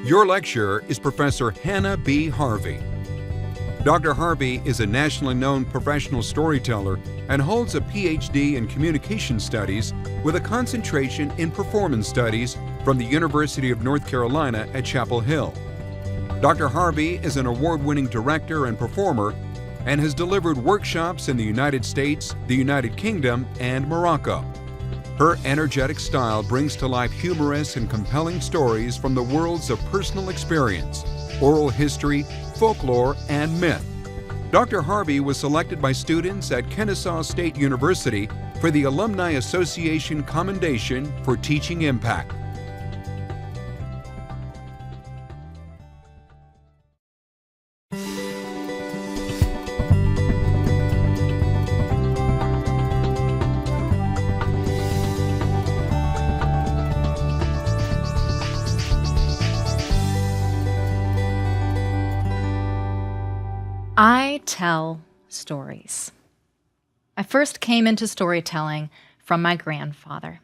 Your lecturer is Professor Hannah B. Harvey. Dr. Harvey is a nationally known professional storyteller and holds a PhD in communication studies with a concentration in performance studies from the University of North Carolina at Chapel Hill. Dr. Harvey is an award-winning director and performer and has delivered workshops in the United States, the United Kingdom, and Morocco. Her energetic style brings to life humorous and compelling stories from the worlds of personal experience, oral history, folklore, and myth. Dr. Harvey was selected by students at Kennesaw State University for the Alumni Association Commendation for Teaching Impact. I tell stories. I first came into storytelling from my grandfather.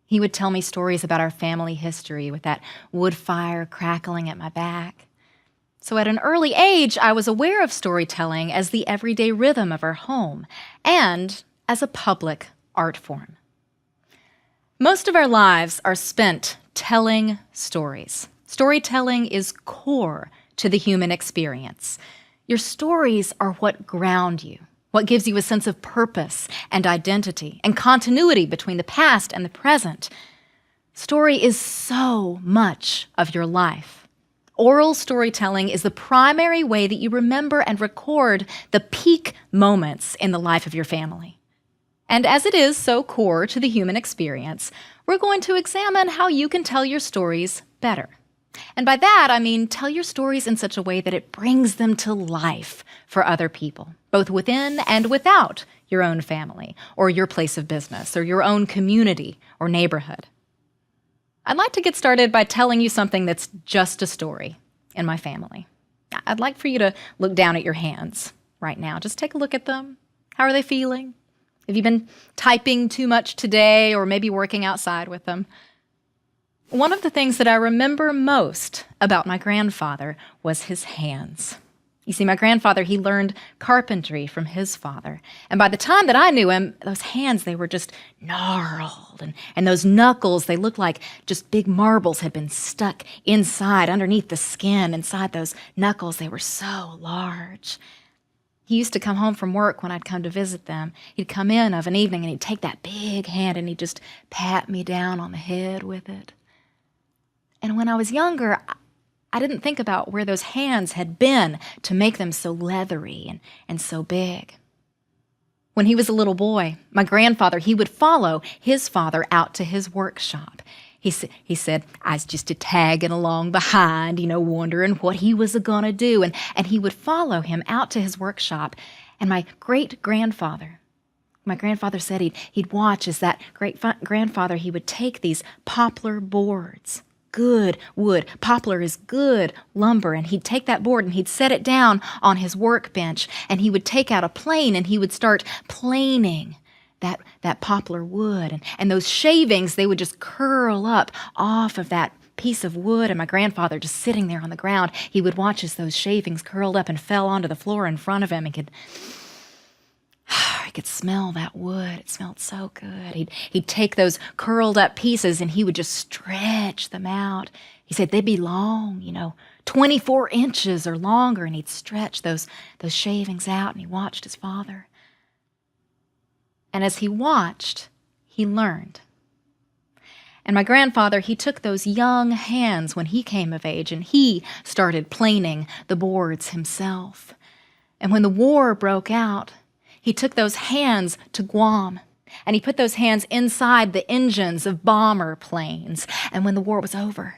He would tell me stories about our family history with that wood fire crackling at my back. So at an early age, I was aware of storytelling as the everyday rhythm of our home and as a public art form. Most of our lives are spent telling stories. Storytelling is core to the human experience. Your stories are what ground you, what gives you a sense of purpose and identity and continuity between the past and the present. Story is so much of your life. Oral storytelling is the primary way that you remember and record the peak moments in the life of your family. And as it is so core to the human experience, we're going to examine how you can tell your stories better. And by that, I mean tell your stories in such a way that it brings them to life for other people, both within and without your own family, or your place of business, or your own community or neighborhood. I'd like to get started by telling you something that's just a story in my family. I'd like for you to look down at your hands right now. Just take a look at them. How are they feeling? Have you been typing too much today, or maybe working outside with them? One of the things that I remember most about my grandfather was his hands. You see, my grandfather, he learned carpentry from his father. And by the time that I knew him, those hands, they were just gnarled. And those knuckles, they looked like just big marbles had been stuck inside, underneath the skin. Inside those knuckles, they were so large. He used to come home from work when I'd come to visit them. He'd come in of an evening and he'd take that big hand and he'd just pat me down on the head with it. And when I was younger, I didn't think about where those hands had been to make them so leathery and so big. When he was a little boy, my grandfather, he would follow his father out to his workshop. He said, I was just tagging along behind, wondering what he was going to do. And he would follow him out to his workshop. And my grandfather said he'd watch as that great-grandfather, he would take these poplar boards, good wood. Poplar is good lumber. And he'd take that board and he'd set it down on his workbench. And he would take out a plane and he would start planing that poplar wood. And those shavings, they would just curl up off of that piece of wood. And my grandfather just sitting there on the ground, he would watch as those shavings curled up and fell onto the floor in front of him. And I could smell that wood. It smelled so good. He'd take those curled up pieces and he would just stretch them out. He said they'd be long, 24 inches or longer. And he'd stretch those shavings out, and he watched his father. And as he watched, he learned. And my grandfather, he took those young hands when he came of age and he started planing the boards himself. And when the war broke out, he took those hands to Guam, and he put those hands inside the engines of bomber planes. And when the war was over,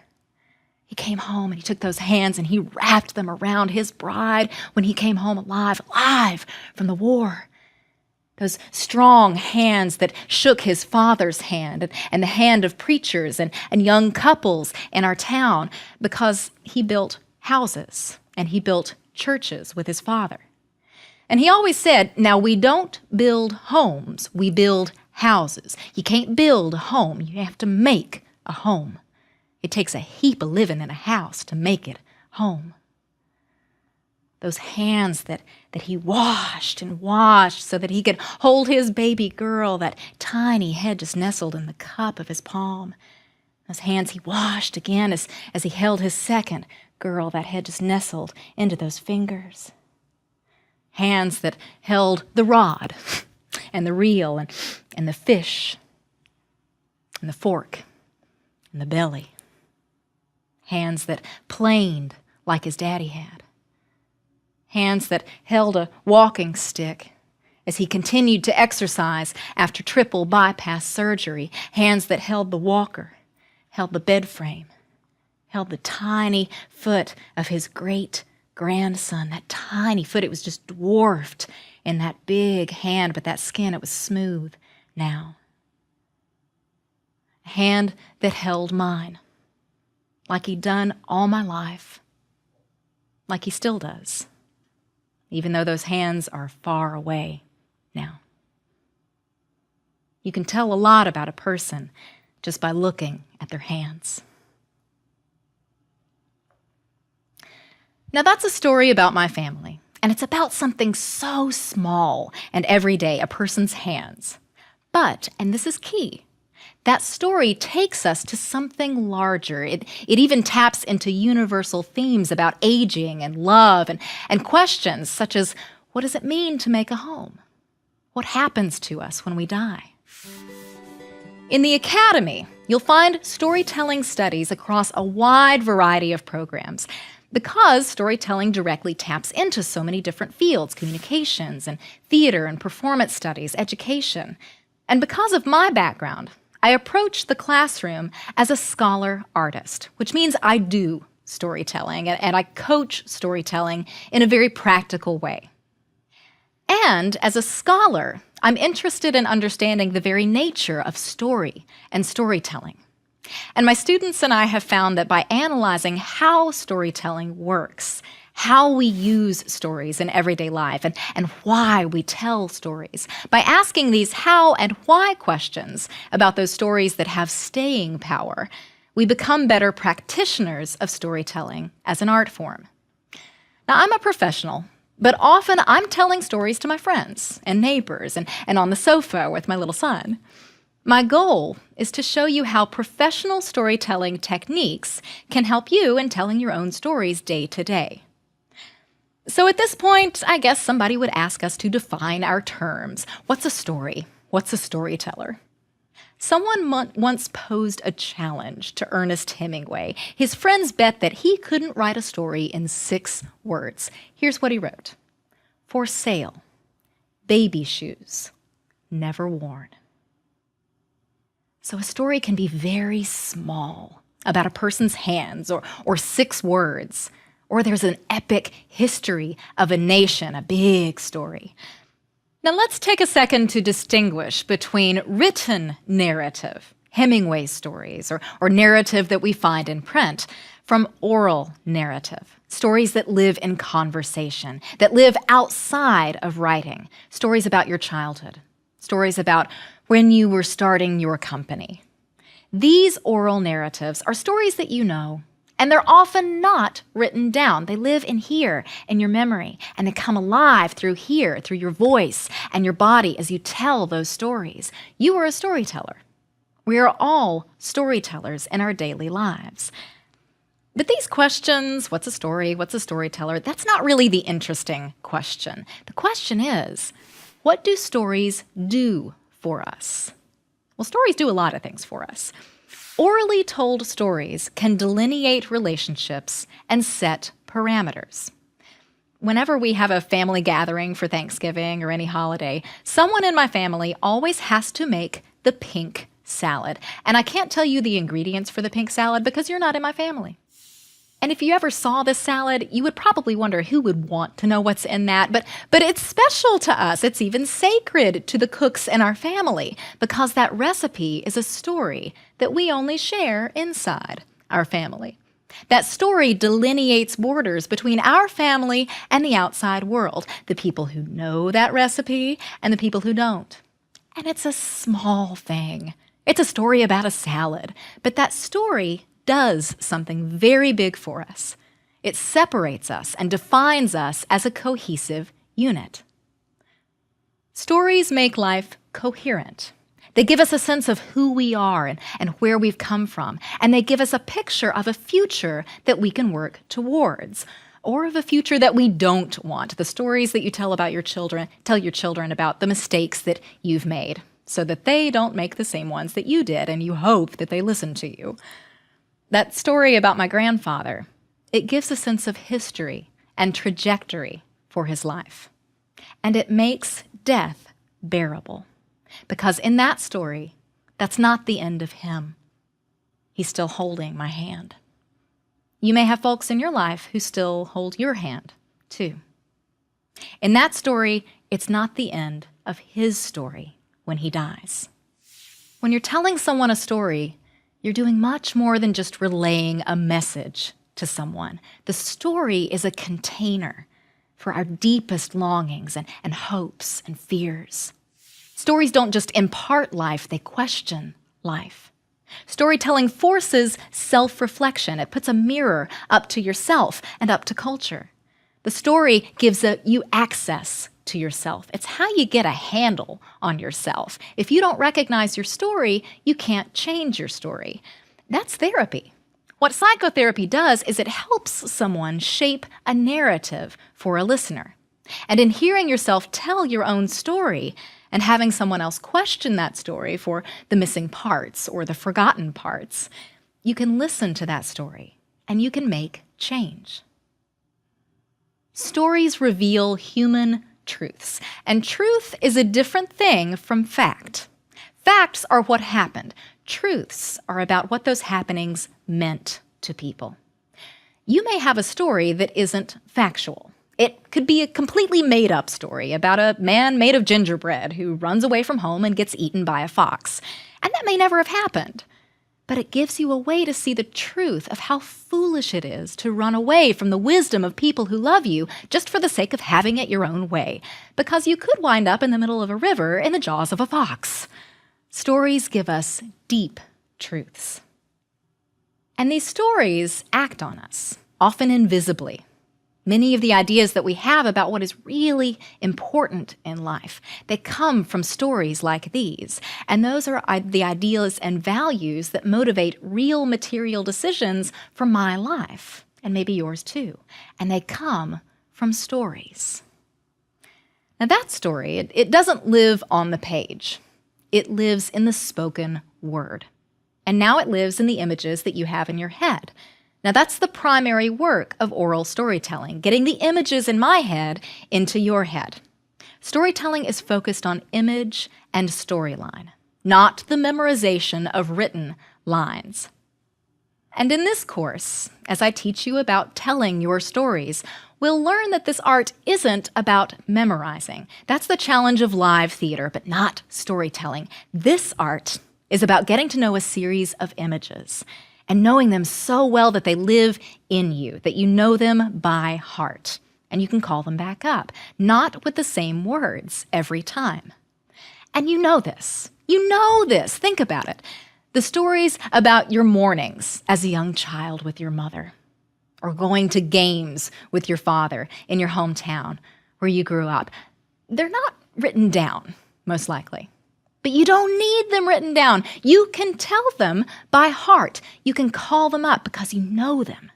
he came home and he took those hands and he wrapped them around his bride when he came home alive from the war. Those strong hands that shook his father's hand and the hand of preachers and young couples in our town, because he built houses and he built churches with his father. And he always said, now we don't build homes, we build houses. You can't build a home, you have to make a home. It takes a heap of living in a house to make it home. Those hands that he washed and washed so that he could hold his baby girl, that tiny head just nestled in the cup of his palm. Those hands he washed again as he held his second girl, that head just nestled into those fingers. Hands that held the rod and the reel and the fish and the fork and the belly. Hands that planed like his daddy had. Hands that held a walking stick as he continued to exercise after triple bypass surgery. Hands that held the walker, held the bed frame, held the tiny foot of his great-grandson. That tiny foot, it was just dwarfed in that big hand, but that skin, it was smooth now. A hand that held mine, like he'd done all my life, like he still does, even though those hands are far away now. You can tell a lot about a person just by looking at their hands. Now that's a story about my family, and it's about something so small and everyday, a person's hands. But, and this is key, that story takes us to something larger. It even taps into universal themes about aging and love and questions such as, what does it mean to make a home? What happens to us when we die? In the Academy, you'll find storytelling studies across a wide variety of programs because storytelling directly taps into so many different fields, communications and theater and performance studies, education. And because of my background, I approach the classroom as a scholar artist, which means I do storytelling and I coach storytelling in a very practical way. And as a scholar, I'm interested in understanding the very nature of story and storytelling. And my students and I have found that by analyzing how storytelling works, how we use stories in everyday life, and why we tell stories, by asking these how and why questions about those stories that have staying power, we become better practitioners of storytelling as an art form. Now, I'm a professional, but often I'm telling stories to my friends and neighbors and on the sofa with my little son. My goal is to show you how professional storytelling techniques can help you in telling your own stories day to day. So at this point, I guess somebody would ask us to define our terms. What's a story? What's a storyteller? Someone once posed a challenge to Ernest Hemingway. His friends bet that he couldn't write a story in 6 words. Here's what he wrote. For sale, baby shoes, never worn. So a story can be very small, about a person's hands or 6 words. Or there's an epic history of a nation, a big story. Now let's take a second to distinguish between written narrative, Hemingway stories, or narrative that we find in print, from oral narrative, stories that live in conversation, that live outside of writing, stories about your childhood, stories about when you were starting your company. These oral narratives are stories that you know, and they're often not written down. They live in here, in your memory, and they come alive through here, through your voice and your body as you tell those stories. You are a storyteller. We are all storytellers in our daily lives. But these questions, what's a story, what's a storyteller, that's not really the interesting question. The question is, what do stories do for us? Well, stories do a lot of things for us. Orally told stories can delineate relationships and set parameters. Whenever we have a family gathering for Thanksgiving or any holiday, someone in my family always has to make the pink salad. And I can't tell you the ingredients for the pink salad because you're not in my family. And if you ever saw this salad, you would probably wonder who would want to know what's in that. But it's special to us. It's even sacred to the cooks in our family because that recipe is a story that we only share inside our family. That story delineates borders between our family and the outside world, the people who know that recipe and the people who don't. And it's a small thing. It's a story about a salad, but that story does something very big for us. It separates us and defines us as a cohesive unit. Stories make life coherent. They give us a sense of who we are and where we've come from, and they give us a picture of a future that we can work towards, or of a future that we don't want. The stories that you tell your children about the mistakes that you've made, so that they don't make the same ones that you did, and you hope that they listen to you. That story about my grandfather, it gives a sense of history and trajectory for his life. And it makes death bearable. Because in that story, that's not the end of him. He's still holding my hand. You may have folks in your life who still hold your hand, too. In that story, it's not the end of his story when he dies. When you're telling someone a story, you're doing much more than just relaying a message to someone. The story is a container for our deepest longings and hopes and fears. Stories don't just impart life, they question life. Storytelling forces self-reflection. It puts a mirror up to yourself and up to culture. The story gives you access to yourself. It's how you get a handle on yourself. If you don't recognize your story, you can't change your story. That's therapy. What psychotherapy does is it helps someone shape a narrative for a listener. And in hearing yourself tell your own story and having someone else question that story for the missing parts or the forgotten parts, you can listen to that story and you can make change. Stories reveal human truths, and truth is a different thing from fact. Facts are what happened. Truths are about what those happenings meant to people. You may have a story that isn't factual. It could be a completely made-up story about a man made of gingerbread who runs away from home and gets eaten by a fox. And that may never have happened. But it gives you a way to see the truth of how foolish it is to run away from the wisdom of people who love you just for the sake of having it your own way, because you could wind up in the middle of a river in the jaws of a fox. Stories give us deep truths. And these stories act on us, often invisibly. Many of the ideas that we have about what is really important in life, they come from stories like these. And those are the ideas and values that motivate real material decisions for my life, and maybe yours too. And they come from stories. Now that story, it doesn't live on the page. It lives in the spoken word. And now it lives in the images that you have in your head. Now that's the primary work of oral storytelling, getting the images in my head into your head. Storytelling is focused on image and storyline, not the memorization of written lines. And in this course, as I teach you about telling your stories, we'll learn that this art isn't about memorizing. That's the challenge of live theater, but not storytelling. This art is about getting to know a series of images and knowing them so well that they live in you, that you know them by heart, and you can call them back up, not with the same words every time. And you know this. You know this. Think about it. The stories about your mornings as a young child with your mother, or going to games with your father in your hometown where you grew up, they're not written down, most likely. But you don't need them written down. You can tell them by heart. You can call them up because you know them.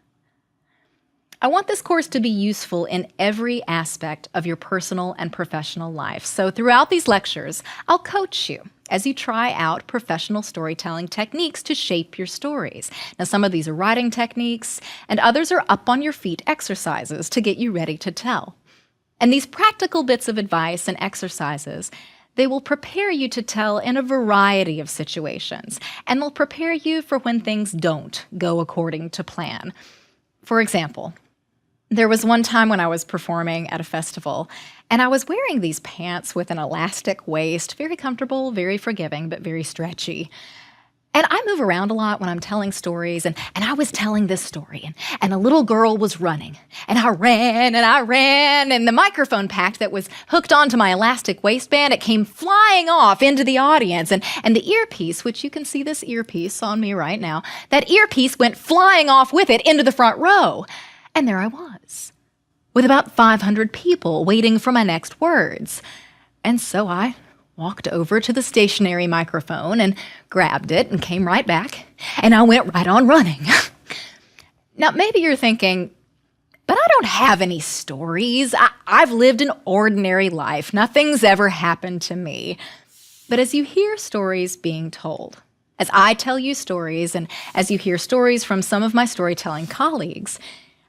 I want this course to be useful in every aspect of your personal and professional life. So throughout these lectures, I'll coach you as you try out professional storytelling techniques to shape your stories. Now, some of these are writing techniques, and others are up on your feet exercises to get you ready to tell. And these practical bits of advice and exercises, they will prepare you to tell in a variety of situations, and they'll prepare you for when things don't go according to plan. For example, there was one time when I was performing at a festival, and I was wearing these pants with an elastic waist, very comfortable, very forgiving, but very stretchy. And I move around a lot when I'm telling stories, and I was telling this story, and a little girl was running, and I ran, and the microphone pack that was hooked onto my elastic waistband, it came flying off into the audience, and the earpiece, which you can see this earpiece on me right now, that earpiece went flying off with it into the front row. And there I was, with about 500 people waiting for my next words. And so I walked over to the stationary microphone and grabbed it and came right back, and I went right on running. Now, maybe you're thinking, but I don't have any stories. I've lived an ordinary life. Nothing's ever happened to me. But as you hear stories being told, as I tell you stories, and as you hear stories from some of my storytelling colleagues,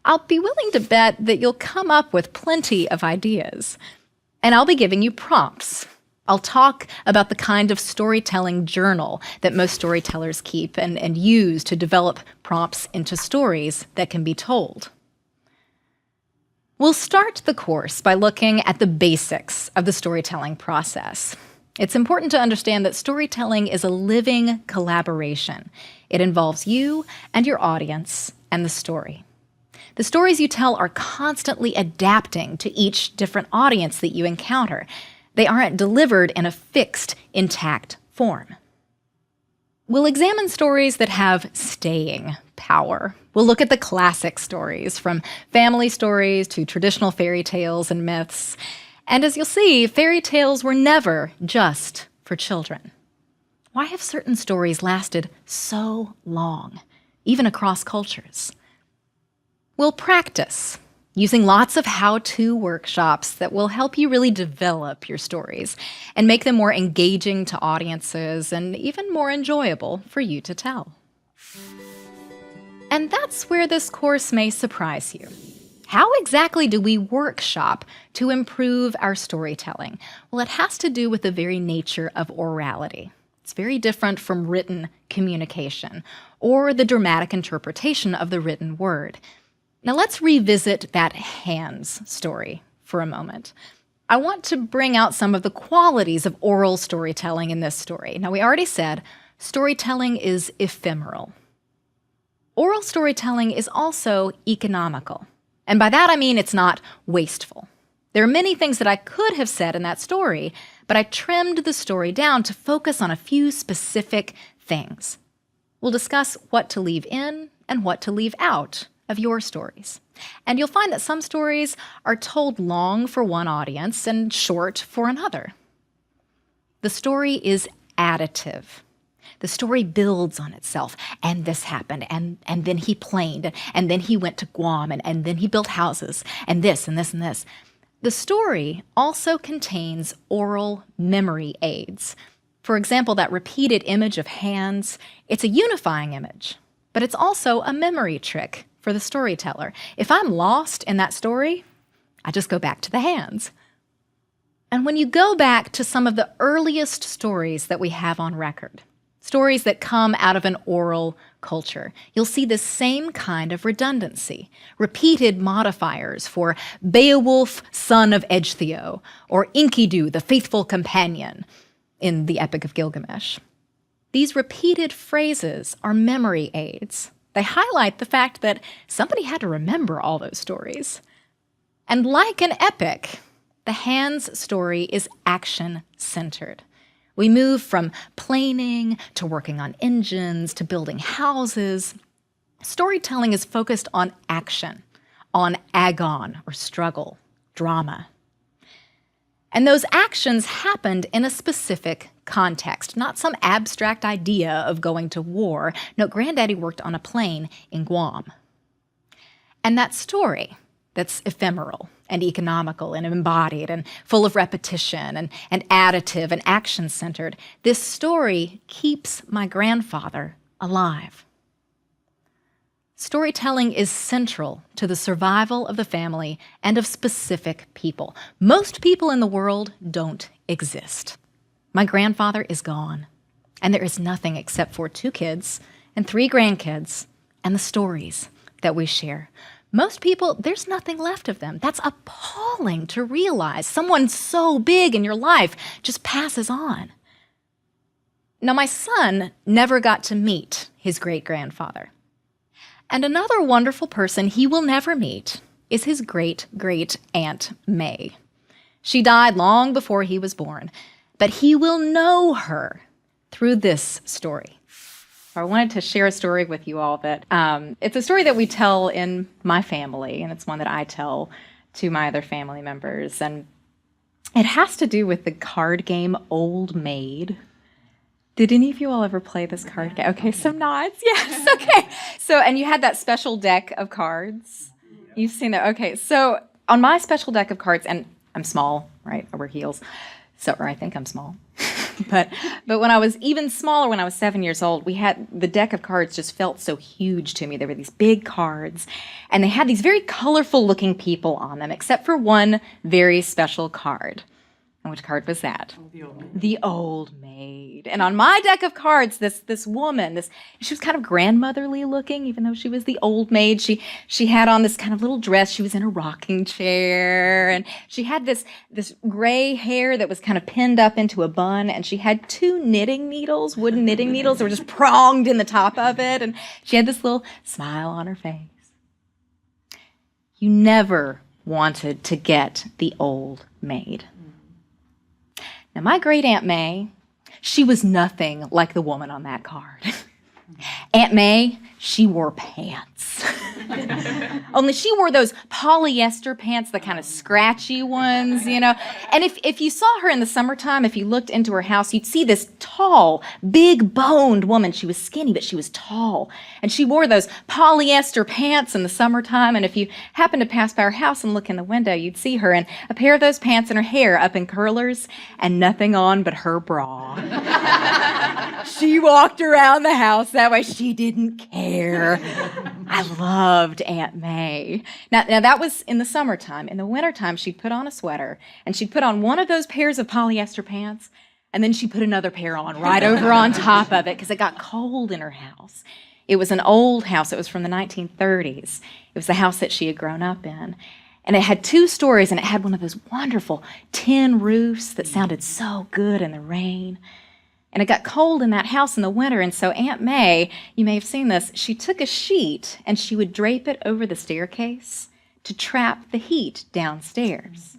I'll be willing to bet that you'll come up with plenty of ideas. And I'll be giving you prompts. I'll talk about the kind of storytelling journal that most storytellers keep and use to develop prompts into stories that can be told. We'll start the course by looking at the basics of the storytelling process. It's important to understand that storytelling is a living collaboration. It involves you and your audience and the story. The stories you tell are constantly adapting to each different audience that you encounter. They aren't delivered in a fixed, intact form. We'll examine stories that have staying power. We'll look at the classic stories, from family stories to traditional fairy tales and myths. And as you'll see, fairy tales were never just for children. Why have certain stories lasted so long, even across cultures? We'll practice, using lots of how-to workshops that will help you really develop your stories and make them more engaging to audiences and even more enjoyable for you to tell. And that's where this course may surprise you. How exactly do we workshop to improve our storytelling? Well, it has to do with the very nature of orality. It's very different from written communication or the dramatic interpretation of the written word. Now let's revisit that hands story for a moment. I want to bring out some of the qualities of oral storytelling in this story. Now, we already said storytelling is ephemeral. Oral storytelling is also economical. And by that I mean it's not wasteful. There are many things that I could have said in that story, but I trimmed the story down to focus on a few specific things. We'll discuss what to leave in and what to leave out of your stories. And you'll find that some stories are told long for one audience and short for another. The story is additive. The story builds on itself. And this happened, and then he planed, and then he went to Guam, and then he built houses, and this, and this, and this. The story also contains oral memory aids. For example, that repeated image of hands, it's a unifying image, but it's also a memory trick for the storyteller. If I'm lost in that story, I just go back to the hands. And when you go back to some of the earliest stories that we have on record, stories that come out of an oral culture, you'll see the same kind of redundancy, repeated modifiers for Beowulf, son of Ecgtheow, or Enkidu, the faithful companion, in the Epic of Gilgamesh. These repeated phrases are memory aids. They highlight the fact that somebody had to remember all those stories. And like an epic, the hands story is action-centered. We move from planing to working on engines to building houses. Storytelling is focused on action, on agon or struggle, drama. And those actions happened in a specific context, not some abstract idea of going to war. No, Granddaddy worked on a plane in Guam. And that story that's ephemeral and economical and embodied and full of repetition and additive and action-centered, this story keeps my grandfather alive. Storytelling is central to the survival of the family and of specific people. Most people in the world don't exist. My grandfather is gone, and there is nothing except for 2 kids and 3 grandkids and the stories that we share. Most people, there's nothing left of them. That's appalling to realize. Someone so big in your life just passes on. Now, my son never got to meet his great-grandfather. And another wonderful person he will never meet is his great-great-aunt May. She died long before he was born, but he will know her through this story. I wanted to share a story with you all that it's a story that we tell in my family, and it's one that I tell to my other family members. And it has to do with the card game Old Maid. Did any of you all ever play this card game? Okay, some nods. Yes, okay. So, and you had that special deck of cards. You've seen that. Okay, so on my special deck of cards, and I'm small, right? I wear heels. So, or I think I'm small. But when I was even smaller, when I was 7 years old, we had the deck of cards just felt so huge to me. There were these big cards, and they had these very colorful looking people on them, except for one very special card. And which card was that? The Old Maid. And on my deck of cards, this woman, she was kind of grandmotherly looking, even though she was the old maid. She had on this kind of little dress. She was in a rocking chair, and she had this gray hair that was kind of pinned up into a bun, and she had two knitting needles, wooden knitting needles that were just pronged in the top of it, and she had this little smile on her face. You never wanted to get the Old Maid. Now, my great Aunt May, she was nothing like the woman on that card. Aunt May, she wore pants. Only she wore those polyester pants, the kind of scratchy ones, you know. And if you saw her in the summertime, if you looked into her house, you'd see this tall, big-boned woman. She was skinny, but she was tall. And she wore those polyester pants in the summertime. And if you happened to pass by her house and look in the window, you'd see her in a pair of those pants and her hair up in curlers and nothing on but her bra. She walked around the house that way. She didn't care. I loved Aunt May. Now that was in the summertime. In the wintertime, she'd put on a sweater, and she'd put on one of those pairs of polyester pants, and then she'd put another pair on right over on top of it because it got cold in her house. It was an old house. It was from the 1930s. It was the house that she had grown up in. And it had 2 stories, and it had one of those wonderful tin roofs that sounded so good in the rain. And it got cold in that house in the winter, and so Aunt May, you may have seen this, she took a sheet and she would drape it over the staircase to trap the heat downstairs.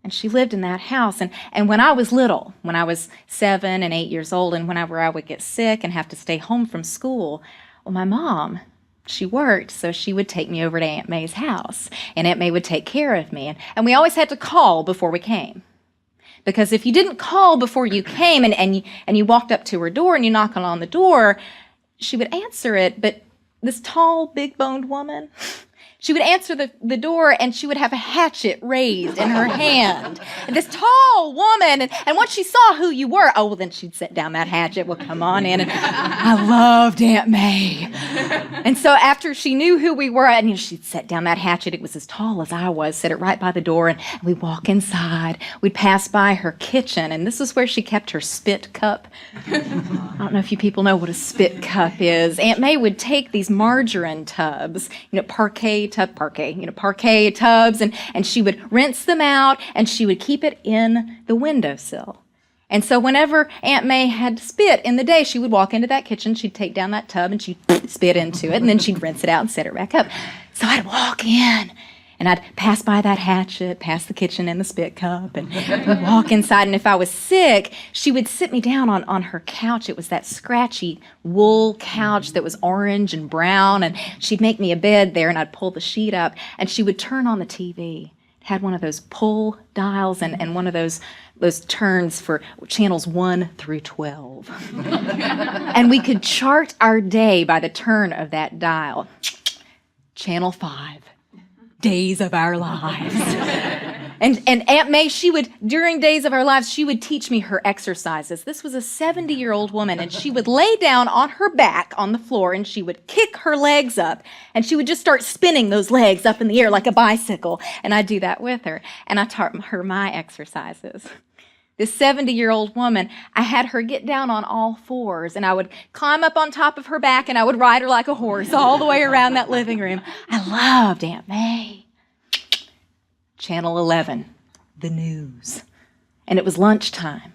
And she lived in that house. And when I was little, when I was 7 and 8 years old, and whenever I would get sick and have to stay home from school, well, my mom, she worked, so she would take me over to Aunt May's house, and Aunt May would take care of me. And we always had to call before we came. Because if you didn't call before you came and you walked up to her door and you knocked on the door, she would answer it, but this tall, big-boned woman, she would answer the door and she would have a hatchet raised in her hand. And this tall woman, and once she saw who you were, oh, well, then she'd set down that hatchet. Well, come on in. And I loved Aunt May. And so after she knew who we were, and she'd set down that hatchet. It was as tall as I was, set it right by the door, and we'd walk inside. We'd pass by her kitchen, and this is where she kept her spit cup. I don't know if you people know what a spit cup is. Aunt May would take these margarine tubs, parquet tubs, and she would rinse them out, and she would keep it in the windowsill. And so whenever Aunt May had spit in the day, she would walk into that kitchen, she'd take down that tub, and she'd spit into it, and then she'd rinse it out and set it back up. So I'd walk in, and I'd pass by that hatchet, past the kitchen and the spit cup, and we'd walk inside. And if I was sick, she would sit me down on her couch. It was that scratchy wool couch that was orange and brown, and she'd make me a bed there, and I'd pull the sheet up, and she would turn on the TV. It had one of those pull dials and one of those turns for channels 1 through 12. And we could chart our day by the turn of that dial. Channel 5. Days of Our Lives. And Aunt May, during Days of Our Lives, she would teach me her exercises. This was a 70-year-old woman, and she would lay down on her back on the floor, and she would kick her legs up, and she would just start spinning those legs up in the air like a bicycle, and I'd do that with her, and I taught her my exercises. This 70-year-old woman, I had her get down on all fours, and I would climb up on top of her back, and I would ride her like a horse all the way around that living room. I loved Aunt May. Channel 11, the news. And it was lunchtime.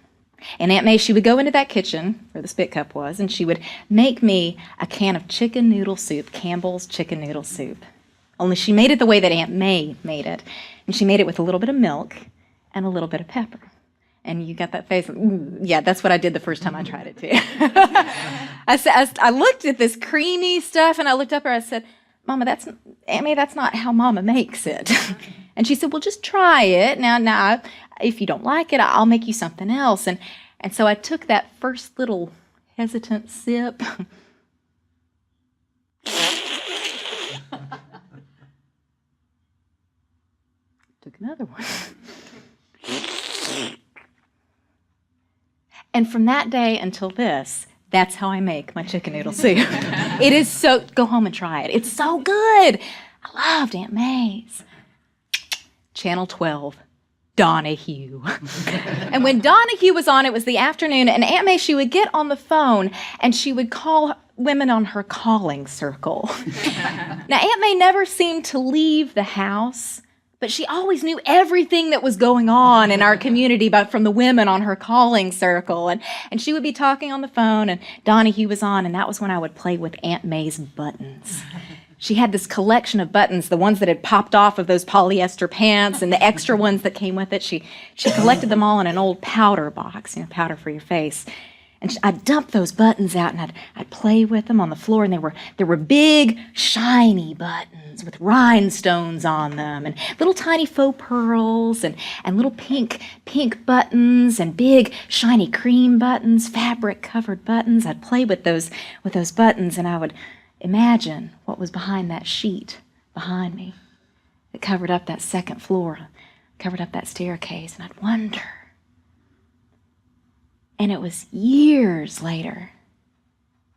And Aunt May, she would go into that kitchen where the spit cup was, and she would make me a can of chicken noodle soup, Campbell's chicken noodle soup. Only she made it the way that Aunt May made it. And she made it with a little bit of milk and a little bit of pepper. And you got that face. Yeah, that's what I did the first time I tried it, too. I looked at this creamy stuff, and I looked up at her. I said, Mama, Aunt May, that's not how Mama makes it. And she said, well, just try it. Now, if you don't like it, I'll make you something else. And so I took that first little hesitant sip. Took another one. And from that day until this, that's how I make my chicken noodle soup. It is so, go home and try it. It's so good. I loved Aunt May's. Channel 12, Donahue. And when Donahue was on, it was the afternoon, and Aunt May, she would get on the phone, and she would call women on her calling circle. Now, Aunt May never seemed to leave the house, but she always knew everything that was going on in our community from the women on her calling circle. And she would be talking on the phone, and Donahue was on, and that was when I would play with Aunt May's buttons. She had this collection of buttons, the ones that had popped off of those polyester pants and the extra ones that came with it. She collected them all in an old powder box, powder for your face. And I'd dump those buttons out, and I'd play with them on the floor, and there were big, shiny buttons with rhinestones on them, and little tiny faux pearls, and little pink buttons, and big, shiny cream buttons, fabric-covered buttons. I'd play with those buttons, and I would imagine what was behind that sheet behind me that covered up that second floor, covered up that staircase, and I'd wonder. And it was years later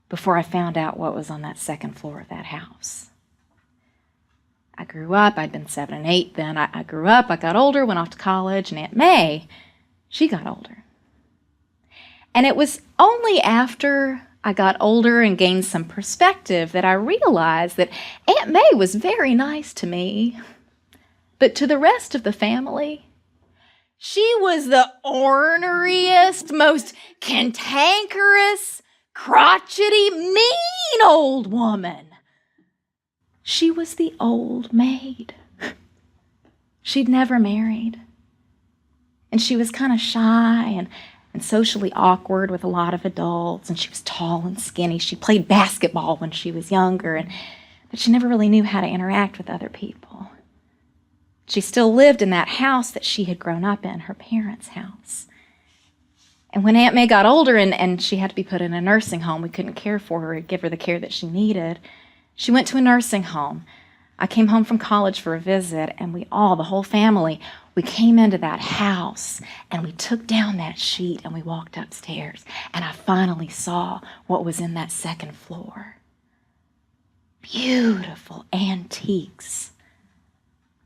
before I found out what was on that second floor of that house. I grew up. I'd been 7 and 8 then. I grew up. I got older, went off to college, and Aunt May, she got older. And it was only after I got older and gained some perspective that I realized that Aunt May was very nice to me. But to the rest of the family, she was the orneriest, most cantankerous, crotchety, mean old woman. She was the old maid. She'd never married. And she was kind of shy and socially awkward with a lot of adults, and she was tall and skinny. She played basketball when she was younger, but she never really knew how to interact with other people. She still lived in that house that she had grown up in, her parents' house. And when Aunt May got older and she had to be put in a nursing home, we couldn't care for her or give her the care that she needed, she went to a nursing home. I came home from college for a visit, and the whole family, we came into that house, and we took down that sheet, and we walked upstairs, and I finally saw what was in that second floor. Beautiful antiques.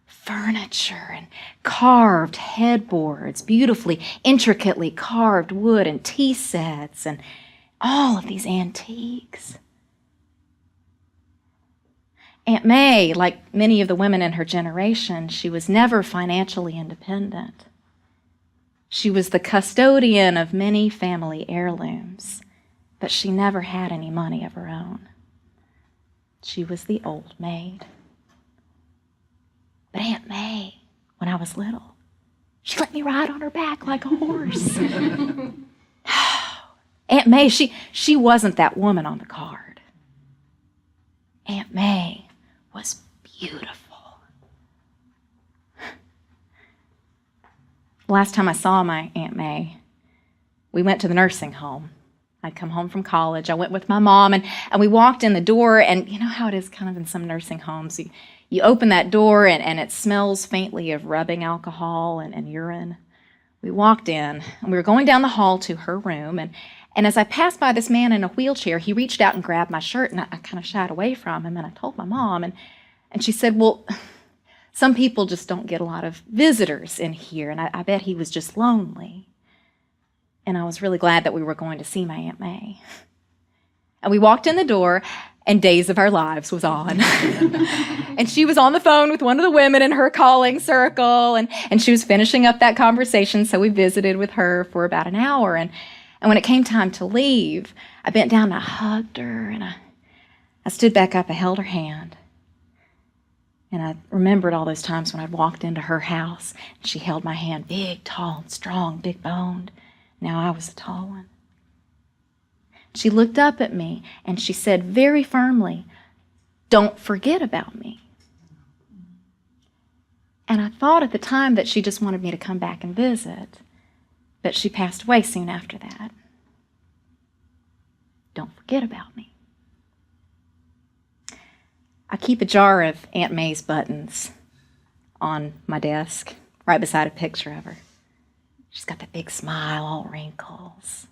Furniture and carved headboards, beautifully, intricately carved wood and tea sets, and all of these antiques. Aunt May, like many of the women in her generation, she was never financially independent. She was the custodian of many family heirlooms, but she never had any money of her own. She was the old maid. But Aunt May, when I was little, she let me ride on her back like a horse. Aunt May, she wasn't that woman on the card. Aunt May was beautiful. Last time I saw my Aunt May, we went to the nursing home. I'd come home from college. I went with my mom, and we walked in the door, and you know how it is kind of in some nursing homes. You open that door, and it smells faintly of rubbing alcohol and urine. We walked in, and we were going down the hall to her room, and as I passed by this man in a wheelchair, he reached out and grabbed my shirt, and I kind of shied away from him, and I told my mom, and she said, well, some people just don't get a lot of visitors in here, and I bet he was just lonely. And I was really glad that we were going to see my Aunt May. And we walked in the door, and Days of Our Lives was on. And she was on the phone with one of the women in her calling circle, and she was finishing up that conversation, so we visited with her for about an hour. And when it came time to leave, I bent down and I hugged her, and I stood back up, I held her hand. And I remembered all those times when I'd walked into her house, and she held my hand, big, tall, and strong, big boned. Now I was a tall one. She looked up at me and she said very firmly, "Don't forget about me." And I thought at the time that she just wanted me to come back and visit, but she passed away soon after that. Don't forget about me. I keep a jar of Aunt May's buttons on my desk, right beside a picture of her. She's got that big smile, all wrinkles.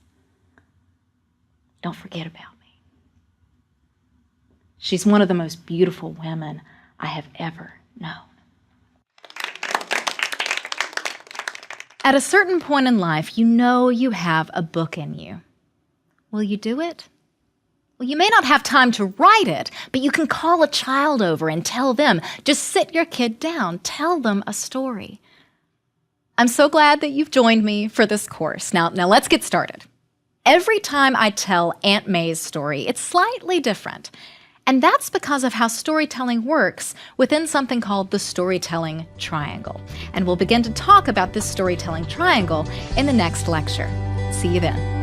Don't forget about me. She's one of the most beautiful women I have ever known. At a certain point in life, you know you have a book in you. Will you do it? Well, you may not have time to write it, but you can call a child over and tell them. Just sit your kid down, tell them a story. I'm so glad that you've joined me for this course. Now let's get started. Every time I tell Aunt May's story, it's slightly different. And that's because of how storytelling works within something called the storytelling triangle. And we'll begin to talk about this storytelling triangle in the next lecture. See you then.